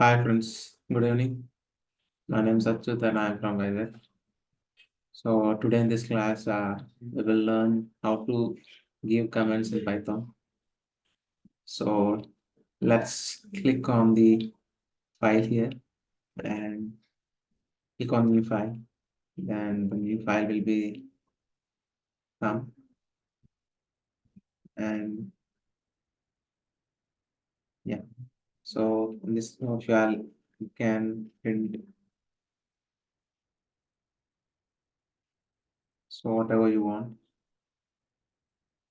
Hi friends, good evening. My name is Achyut and I am from Vizag. So today in this class, we will learn how to give comments in Python. So let's click on the file here and click on new file. Then the new file will be come and yeah. So in this file, you can print so whatever you want.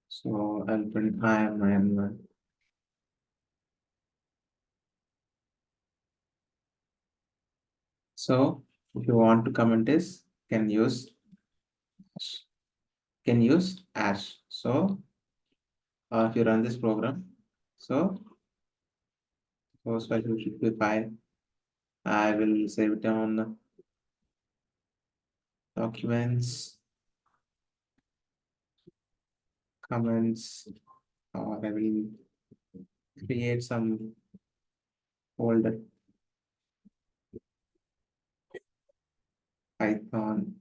So I'll print I am. So if you want to comment this, can use ash. So if you run this program, so source file should be file. I will save it on documents, comments, or I will create some folder Python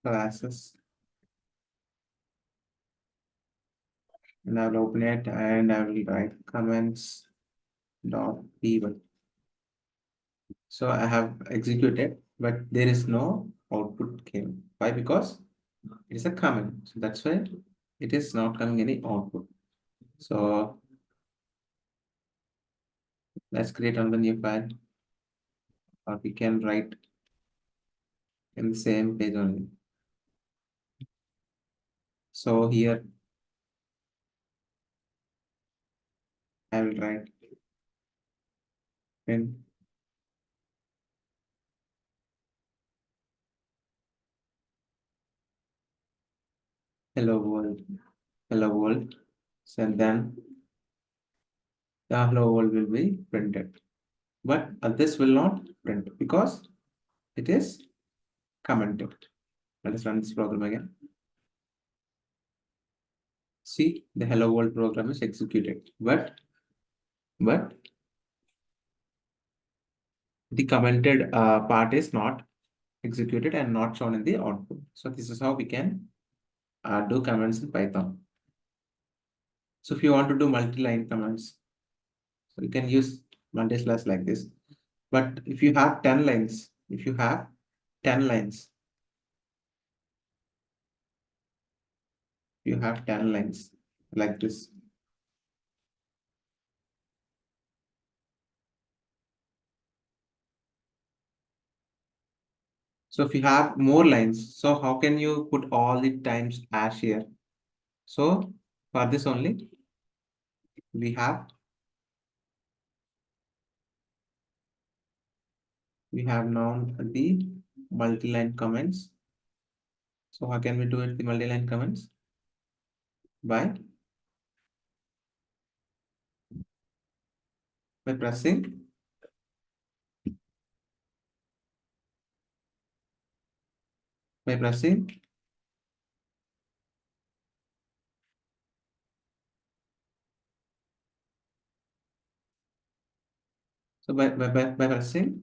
classes, and I will open it and I will write comments dot p1. So I have executed, but there is no output came. Why? Because it is a comment. So that's why it is not coming any output. So let's create another new file, or we can write in the same page only. So here I will write print hello world, hello world. So then the hello world will be printed, but this will not print because it is commented. Let us run this program again. See, the hello world program is executed, but the commented part is not executed and not shown in the output. So this is how we can do comments in Python. So if you want to do multi-line comments, so you can use multi-slash like this. But if you have 10 lines, if you have 10 lines, you have 10 lines like this. So if you have more lines, so how can you put all the times hash here? So for this only, we have now the multi-line comments. So how can we do it, the multi-line comments? By pressing by pressing so by pressing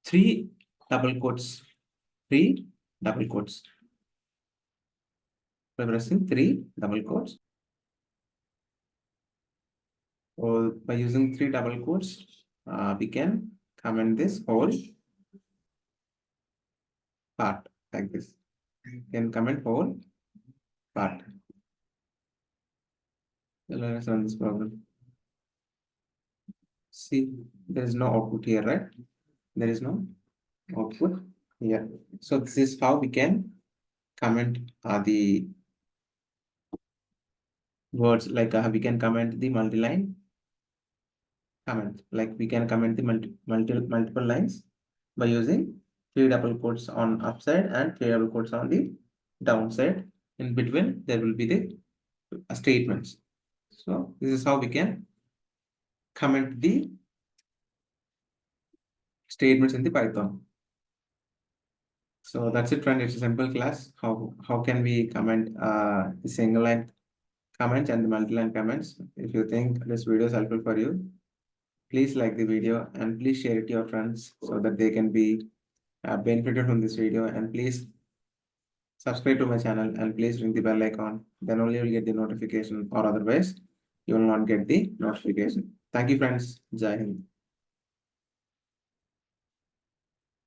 three double quotes, three double quotes. By pressing three double quotes, or by using three double quotes, we can comment this whole part like this. You can comment whole part. So let us run this program. See, there is no output here, right? There is no output here. So this is how we can comment the words, like we can comment the multi-line comment, like we can comment the multiple lines by using three double quotes on upside and three double quotes on the downside. In between there will be the statements. So this is how we can comment the statements in the Python. So that's it, friend. It's a simple class. How can we comment the single line comments and the multi-line comments. If you think this video is helpful for you, please like the video and please share it to your friends so that they can be benefited from this video. And please subscribe to my channel and please ring the bell icon. Then only you'll get the notification, or otherwise you will not get the notification. Thank you, friends. Jai Hind.